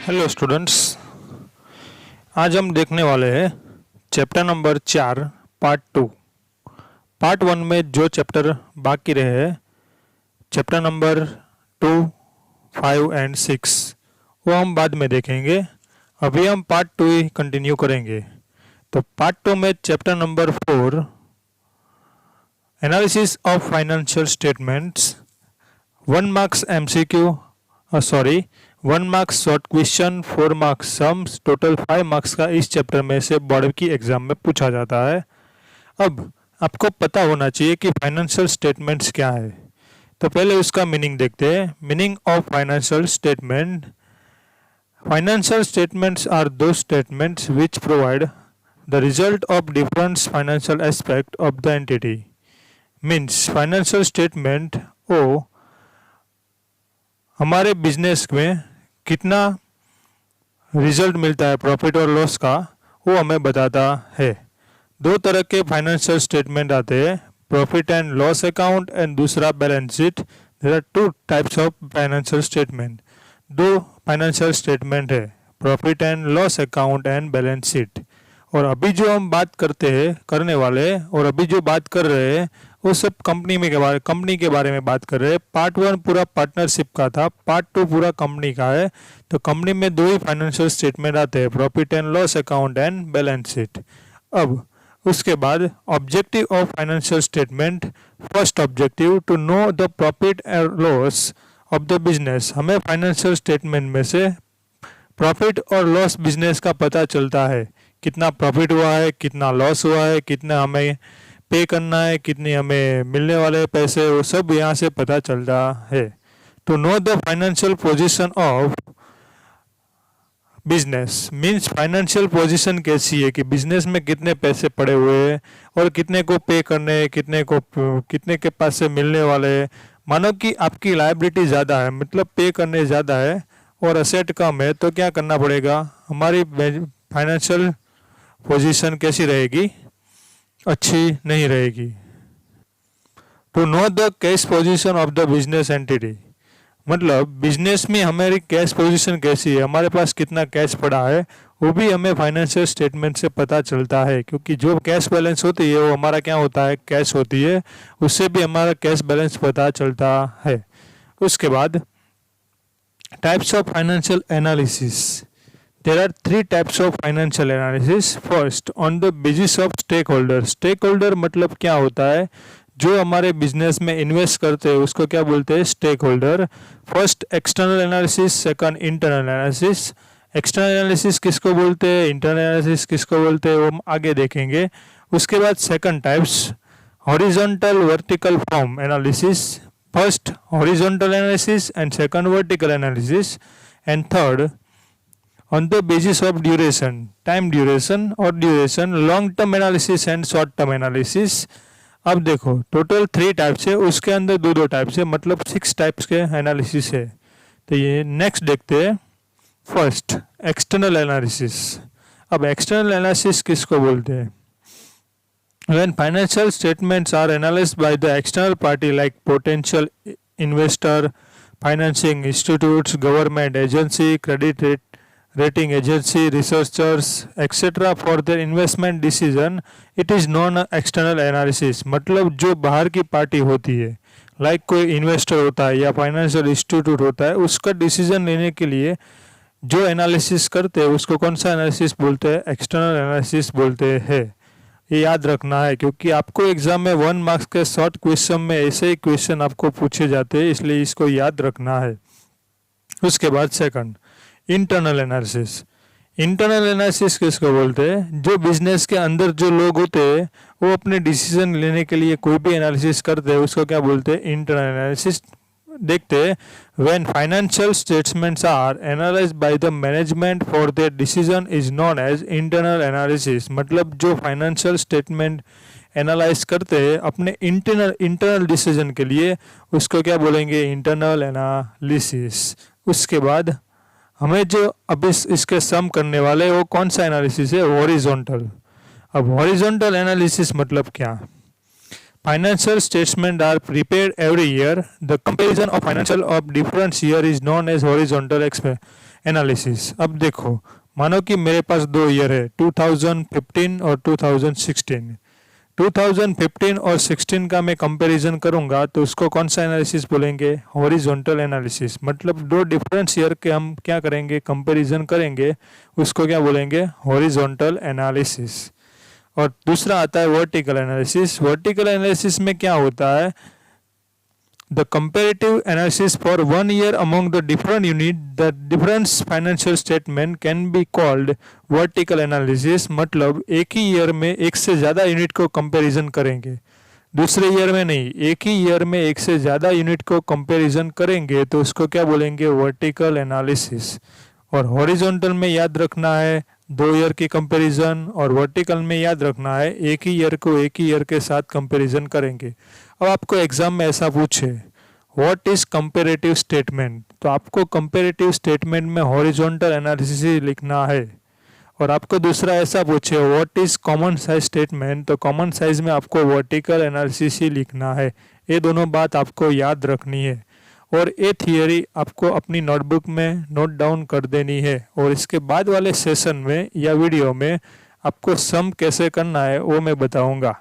Hello students, आज हम देखने वाले हैं चैप्टर नंबर 4 पार्ट 2। पार्ट 1 में जो चैप्टर बाकी रहे चैप्टर नंबर 2, 5 एंड 6 वो हम बाद में देखेंगे। अभी हम पार्ट 2 ही कंटिन्यू करेंगे। तो पार्ट 2 में chapter number 4 analysis of financial statements 1 marks MCQ 1 marks short question, 4 marks sums, total 5 marks का इस चैप्टर में से बोर्ड की एग्जाम में पूछा जाता है। अब आपको पता होना चाहिए कि फाइनेंशियल स्टेटमेंट्स क्या है। तो पहले उसका मीनिंग देखते हैं। Meaning of financial statement: financial statements are दो statements which provide the result of different financial aspect of the entity. Means financial statement वो हमारे बिजनेस में कितना रिजल्ट मिलता है प्रॉफिट और लॉस का, वो हमें बताता है। दो तरह के फाइनेंशियल स्टेटमेंट आते हैं, profit and loss account and दूसरा balance sheet. There are two types of financial statement. दो फाइनेंशियल स्टेटमेंट है, profit and loss account and balance sheet. और अभी जो हम बात करने वाले और अभी जो बात कर रहे हैं वो सब कंपनी के बारे में बात कर रहे हैं। पार्ट 1 पूरा पार्टनरशिप का था, पार्ट 2 पूरा कंपनी का है। तो कंपनी में दो ही फाइनेंशियल स्टेटमेंट आते हैं, profit and loss account and balance sheet. अब उसके बाद objective of financial statement: first objective to know the profit and loss of the business. हमें फाइनेंशियल स्टेटमेंट में से प्रॉफिट और लॉस बिजनेस का पता चलता है, कितना प्रॉफिट हुआ है, कितना लॉस हुआ है, कितना हमें पे करना है, कितने हमें मिलने वाले पैसे, वो सब यहाँ से पता चलता है। To know the financial position of business means financial position कैसी है कि बिजनेस में कितने पैसे पड़े हुए हैं और कितने को पे करने हैं, कितने के पास से मिलने वाले हैं। मानो कि आपकी लायबिलिटी ज़्यादा है, मतलब पे करने ज़्यादा है और असेट कम है, तो क्या करना पड़ेगा, हमारी फाइनेंशियल पोजीशन कैसी रहेगी, अच्छी नहीं रहेगी। To know the cash position of the business entity, मतलब बिजनेस में हमारी कैश पोजीशन कैसी है, हमारे पास कितना कैश पड़ा है, वो भी हमें फाइनेंशियल स्टेटमेंट से पता चलता है। क्योंकि जो कैश बैलेंस होती है वो हमारा क्या होता है, कैश होती है, उससे भी हमारा कैश बैलेंस पता चलता है। उसके बाद types of financial analysis: There are 3 types of financial analysis. First, on the basis of stakeholder. Stakeholder मतलब क्या होता है, जो हमारे बिजनेस में इन्वेस्ट करते हैं उसको क्या बोलते हैं, stakeholder. First external analysis, second internal analysis. External analysis किसको बोलते हैं, इंटरनल एनालिसिस किसको बोलते हैं, वो हम आगे देखेंगे। उसके बाद second types, horizontal vertical form analysis. First horizontal analysis and second vertical analysis. And third on the basis of duration, time duration or duration, long term analysis and short term analysis। अब देखो total 3 types है, उसके अंदर दो types है, मतलब 6 types के analysis है। तो ये नेक्स्ट देखते हैं। First external analysis. अब एक्सटर्नल एनालिसिस किसको बोलते हैं, when financial statements are analyzed by the external party like potential investor, financing institutes, government agency, credit rating agency, researchers etc. for their investment decision, it is known external analysis। मतलब जो बाहर की party होती है, like कोई investor होता है या फाइनेंशियल इंस्टीट्यूट होता है, उसका डिसीजन लेने के लिए जो एनालिसिस करते हैं उसको कौन सा एनालिसिस बोलते हैं, एक्सटर्नल एनालिसिस बोलते हैं। ये याद रखना है क्योंकि आपको एग्जाम में 1 मार्क्स के शॉर्ट क्वेश्चन में ऐसे ही क्वेश्चन आपको पूछे जाते हैं, इसलिए इसको याद रखना है। उसके बाद second internal analysis. Internal analysis किसको बोलते हैं, जो बिजनेस के अंदर जो लोग होते हैं वो अपने डिसीजन लेने के लिए कोई भी एनालिसिस करते हैं, उसको क्या बोलते हैं, इंटरनल एनालिसिस। देखते हैं when financial statements are analysed by the management for their decision is known as internal analysis. मतलब जो फाइनेंशियल स्टेटमेंट एनालाइज करते हैं अपने इंटरनल डिसीजन के लिए, उसको क्या बोलेंगे, इंटरनल एनालिसिस। उसके बाद हमें जो अभी इसके सम करने वाले वो कौन सा एनालिसिस है, हॉरिजॉन्टल। अब हॉरिजॉन्टल एनालिसिस मतलब क्या, Financial statements are prepared every year. The comparison of financial of different year is known as horizontal analysis. अब देखो, मानो कि मेरे पास 2 ईयर है, 2015 और 2016। 2015 और 16 का मैं कंपैरिजन करूंगा तो उसको कौन सा एनालिसिस बोलेंगे? Horizontal analysis. मतलब 2 डिफरेंस ईयर के हम क्या करेंगे? कंपैरिजन करेंगे, उसको क्या बोलेंगे? Horizontal analysis. और दूसरा आता है वर्टिकल एनालिसिस। वर्टिकल एनालिसिस में क्या होता है? The comparative analysis for 1 year among the different unit, the different financial statement can be called vertical analysis। मतलब एक ही ईयर में एक से ज़्यादा यूनिट को कंपैरिजन करेंगे, दूसरे ईयर में नहीं, एक ही ईयर में एक से ज़्यादा यूनिट को कंपैरिजन करेंगे तो उसको क्या बोलेंगे? Vertical analysis. और हॉरिजॉन्टल में याद रखना है 2 ईयर की कंपैरिजन, और वर्टिकल में याद रखना है एक ही ईयर को एक ही ईयर के साथ कंपैरिजन करेंगे। अब आपको एग्जाम में ऐसा पूछे व्हाट इज कंपैरेटिव स्टेटमेंट, तो आपको कंपैरेटिव स्टेटमेंट में हॉरिजॉन्टल एनालिसिस ही लिखना है। और आपको दूसरा ऐसा पूछे what is common size statement, तो कॉमन साइज में आपको वर्टिकल एनालिसिस ही लिखना है। ये दोनों बात आपको याद रखनी है और ये थियरी आपको अपनी नोटबुक में नोट डाउन कर देनी है। और इसके बाद वाले सेशन में या वीडियो में आपको सम कैसे करना है वो मैं बताऊंगा।